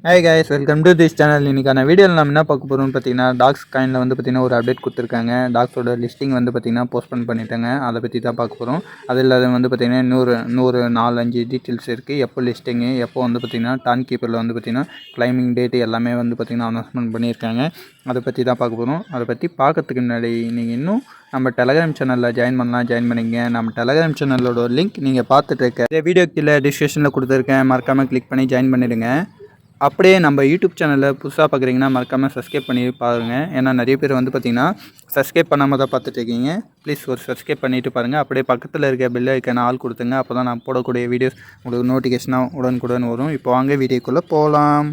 Hi guys, welcome to this channel. இன்றைக்கான வீடியோவில் நம்ம என்ன பார்க்க போகிறோம்னு பார்த்தீங்கன்னா, டாக்ஸ் காயினில் வந்து பார்த்திங்கன்னா ஒரு அப்டேட் கொடுத்துருக்காங்க. டாக்ஸோட லிஸ்டிங் வந்து பார்த்திங்கன்னா போஸ்ட்போன் பண்ணிட்டாங்க. அதை பற்றி தான் பார்க்க போகிறோம். அது இல்லாத வந்து பார்த்திங்கன்னா இன்னொரு 4-5 டீட்டெயில்ஸ் இருக்குது. எப்போ லிஸ்டிங்கு, எப்போ வந்து பார்த்திங்கன்னா டான் கீப்பரில் வந்து பார்த்திங்கன்னா கிளைமிங் டேட்டு எல்லாமே வந்து பார்த்திங்கன்னா அனௌன்ஸ்மெண்ட் பண்ணியிருக்காங்க. அதை பற்றி தான் பார்க்க போகிறோம். அதை பற்றி பார்க்கறதுக்கு முன்னாடி நீங்கள் இன்னும் நம்ம டெலகிராம் சேனலில் ஜாயின் பண்ணிங்க. நம்ம டெலகிராம் சேனலோட லிங்க் நீங்கள் பார்த்துட்டு இருக்க இந்த வீடியோ கீழே டிஸ்கிரிப்ஷனில் கொடுத்துருக்கேன். மறக்காமல் கிளிக் பண்ணி ஜாயின் பண்ணிடுங்க. அப்படியே நம்ம யூடியூப் சேனலில் புதுசாக பார்க்குறீங்கன்னா மறக்காமல் சப்ஸ்கிரைப் பண்ணி பாருங்கள். ஏன்னா நிறைய பேர் வந்து பார்த்திங்கன்னா சப்ஸ்கிரைப் பண்ணாமல் தான் பார்த்துட்ருக்கீங்க. ப்ளீஸ் ஒரு சப்ஸ்கிரைப் பண்ணிவிட்டு பாருங்கள். அப்படியே பக்கத்தில் இருக்க பெல் ஐக்கான ஆள் கொடுத்துங்க. அப்போ தான் நான் போடக்கூடிய வீடியோஸ் உங்களுக்கு நோட்டிஃபிகேஷனாக உடனுக்குடன் வரும். இப்போ வாங்க வீடியோக்குள்ளே போகலாம்.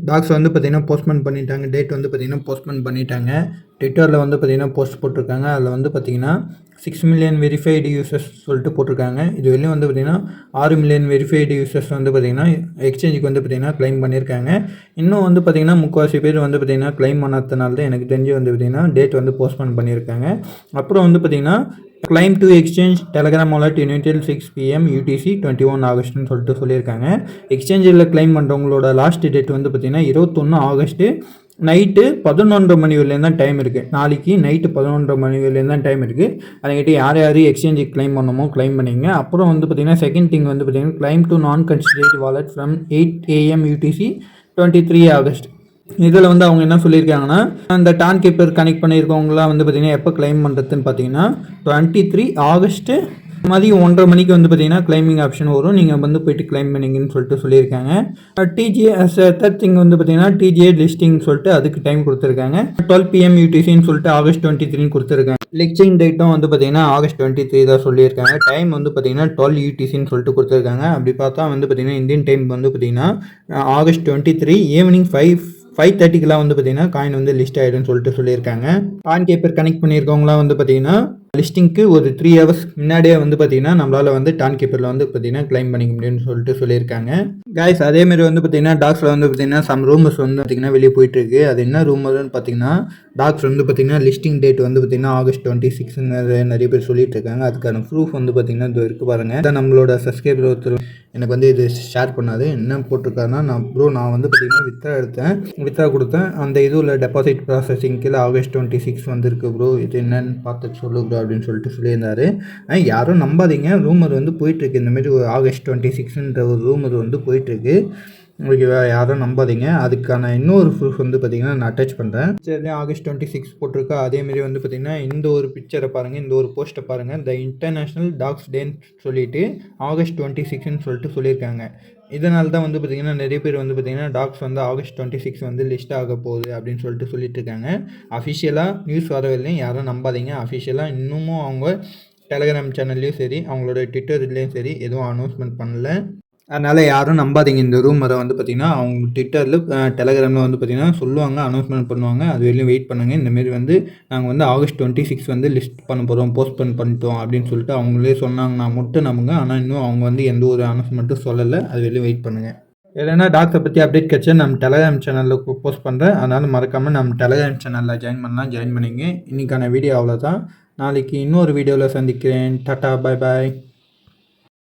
டாக்ஸ் வந்து பார்த்திங்கன்னா போஸ்ட்போன் பண்ணிட்டாங்க. டேட் வந்து பார்த்திங்கன்னா போஸ்ட்போன் பண்ணிட்டாங்க. ட்விட்டரில் வந்து பார்த்திங்கன்னா போஸ்ட் போட்டிருக்காங்க. அதில் வந்து பார்த்திங்கன்னா 6 மில்லியன் வெரிஃபைடு யூசர்ஸ் சொல்லிட்டு போட்டிருக்காங்க. இது வெளியும் வந்து பார்த்திங்கன்னா 6 மில்லியன் வெரிஃபைடு யூசர்ஸ் வந்து பார்த்திங்கன்னா எக்ஸ்சேஞ்சுக்கு வந்து பார்த்திங்கன்னா க்ளைம் பண்ணியிருக்காங்க. இன்னும் வந்து பார்த்திங்கன்னா முக்கால்வாசி பேர் வந்து பார்த்திங்கன்னா க்ளைம் பண்ணாதனால தான் எனக்கு தெரிஞ்சு வந்து பார்த்திங்கன்னா டேட் வந்து போஸ்ட்போன் பண்ணியிருக்காங்க. அப்புறம் வந்து பார்த்திங்கன்னா claim to exchange Telegram wallet யூனிட்டில் 6 PM UTC 21 ஆகஸ்ட்னு சொல்லிட்டு சொல்லியிருக்காங்க. எக்ஸ்சேஞ்சில் கிளைம் பண்ணுறவங்களோட லாஸ்ட் டேட் வந்து பார்த்திங்கன்னா 21 ஆகஸ்ட்டு நைட்டு 11:30 மணி வரையிலேருந்து தான் டைம் இருக்குது. நாளைக்கு நைட்டு 11:30 மணி வரையிலேருந்து தான் டைம் இருக்குது. அதுக்கிட்ட யார் எக்ஸ்சேஞ்சுக்கு கிளைம் பண்ணணுமோ கிளைம் பண்ணிங்க. அப்புறம் வந்து பார்த்திங்கன்னா செகண்ட் திங் வந்து பார்த்திங்கன்னா கிளைம் டு நான் considerate wallet from 8 AM UTC 23 August. இதில் வந்து அவங்க என்ன சொல்லியிருக்காங்கன்னா, அந்த டான் கீப்பர் கனெக்ட் பண்ணியிருக்கவங்களாம் வந்து பார்த்திங்கன்னா எப்போ கிளைம் பண்ணுறதுன்னு பார்த்தீங்கன்னா 23 ஆகஸ்ட்டு மதியம் 1:30 மணிக்கு வந்து பார்த்திங்கன்னா கிளைமிங் ஆப்ஷன் வரும். நீங்கள் வந்து போய்ட்டு கிளைம் பண்ணிங்கன்னு சொல்லிட்டு சொல்லியிருக்காங்க. டிஜிஏ தேர்ட் திங் வந்து பார்த்திங்கன்னா டிஜிஏ லிஸ்டிங் சொல்லிட்டு அதுக்கு டைம் கொடுத்துருக்காங்க. 12 PM UTCன்னு சொல்லிட்டு ஆகஸ்ட் 23 கொடுத்துருக்காங்க. லிஸ்டிங் டேட்டும் வந்து பார்த்திங்கன்னா ஆகஸ்ட் 23 தான் சொல்லியிருக்காங்க. டைம் வந்து பார்த்திங்கன்னா 12 UTCன்னு சொல்லிட்டு கொடுத்துருக்காங்க. அப்படி பார்த்தா வந்து பார்த்திங்கன்னா இந்தியன் டைம் வந்து பார்த்திங்கன்னா ஆகஸ்ட் 23 ஈவினிங் 5:30க்குலாம் வந்து பார்த்திங்கன்னா காயின் வந்து லிஸ்ட் ஆகிடும்னு சொல்லிட்டு சொல்லியிருக்காங்க. டான் கீப்பர் கனெக்ட் பண்ணியிருக்கவங்களாம் வந்து பார்த்திங்கன்னா லிஸ்டிங்க்கு ஒரு 3 ஹவர்ஸ் முன்னாடியே வந்து பார்த்திங்கன்னா நம்மளால் வந்து டான் கீப்பரில் வந்து பார்த்திங்கன்னா கிளைம் பண்ணிக்க முடியும்னு சொல்லிட்டு சொல்லியிருக்காங்க. கைஸ், அதேமாரி வந்து பார்த்திங்கன்னா டாக்ஸில் வந்து பார்த்திங்கன்னா சம் ரூமர்ஸ் வந்து பார்த்திங்கன்னா வெளியே போயிட்டுருக்கு. அது என்ன ரூமர்னு பார்த்திங்கன்னா டாக்ஸ் வந்து பார்த்திங்கன்னா லிஸ்டிங் டேட் வந்து பார்த்திங்கன்னா ஆகஸ்ட் 26 நிறைய பேர் சொல்லிட்டு இருக்காங்க. அதுக்கான ப்ரூஃப் வந்து பார்த்திங்கன்னா இது இருக்குது பாருங்கள். இதான் நம்மளோட சப்ஸ்கிரைபர் ஒருத்தர் எனக்கு வந்து இது ஷேர் பண்ணாது. என்ன போட்டிருக்காருன்னா, நான் வந்து பார்த்திங்கன்னா வித்ரா கொடுத்தேன். அந்த இதுவில் டெபாசிட் ப்ராசஸிங் கீழே ஆகஸ்ட் 26 வந்துருக்கு ப்ரோ, இது என்னன்னு பார்த்துட்டு சொல்லு ப்ரோ அப்படின்னு சொல்லிட்டு சொல்லியிருந்தாரு. யாரும் நம்பாதீங்க, ரூமர் வந்து போயிட்டுருக்கு. இந்தமாரி ஒரு ஆகஸ்ட் 26ன்ற ஒரு ரூமர் வந்து போயிட்டுருக்கு. உங்களுக்கு யாரும் நம்பாதீங்க. அதுக்கான இன்னொரு ப்ரூஃப் வந்து பார்த்திங்கன்னா நான் அட்டாச் பண்ணுறேன். பிக்சர்லேயும் ஆகஸ்ட் 26 போட்டிருக்கா. அதேமாரி வந்து பார்த்திங்கன்னா இந்த ஒரு பிக்சரை பாருங்கள், இந்த ஒரு போஸ்ட்டை பாருங்கள். த இன்டர்நேஷ்னல் டாக்ஸ் டேன்னு சொல்லிட்டு ஆகஸ்ட் 26ன்னு சொல்லிட்டு சொல்லியிருக்காங்க. இதனால தான் வந்து பார்த்திங்கன்னா நிறைய பேர் வந்து பார்த்திங்கன்னா டாக்ஸ் வந்து ஆகஸ்ட் 26 வந்து லிஸ்ட் ஆக போகுது அப்படின்னு சொல்லிட்டு சொல்லிட்டு இருக்காங்க. அஃபிஷியலாக நியூஸ் வரவில்லையும் யாரும் நம்பாதீங்க. அஃபிஷியலாக இன்னமும் அவங்க டெலகிராம் சேனல்லையும் சரி, அவங்களோட ட்விட்டர்லேயும் சரி எதுவும் அனௌன்ஸ்மெண்ட் பண்ணல. அதனால் யாரும் நம்பாதீங்க. இந்த ரூமரை வந்து பார்த்திங்கன்னா அவங்க ட்விட்டரில் டெலகிராமில் வந்து பார்த்திங்கன்னா சொல்லுவாங்க, அனௌன்ஸ்மெண்ட் பண்ணுவாங்க. அது வரையும் வெயிட் பண்ணுங்கள். இந்தமாரி வந்து நாங்கள் வந்து ஆகஸ்ட் 26 வந்து லிஸ்ட் பண்ண போகிறோம், போஸ்ட்போன் பண்ணிட்டோம் அப்படின்னு சொல்லிட்டு அவங்களே சொன்னாங்கன்னா மட்டும் நம்புங்க. ஆனால் இன்னும் அவங்க வந்து எந்த ஒரு அனௌன்ஸ்மெண்ட்டும் சொல்லலை. அது வரையும் வெயிட் பண்ணுங்கள். இல்லைன்னா டாக்ஸை பற்றி அப்டேட் கிடச்சா நம்ம டெலகிராம் சேனலில் போஸ்ட் பண்ணுறேன். அதனால் மறக்காமல் நம்ம டெலகிராம் சேனலில் ஜாயின் பண்ணிங்க. இன்றைக்கான வீடியோ அவ்வளோதான். நாளைக்கு இன்னொரு வீடியோவில் சந்திக்கிறேன். டாட்டா, பாய் பாய்.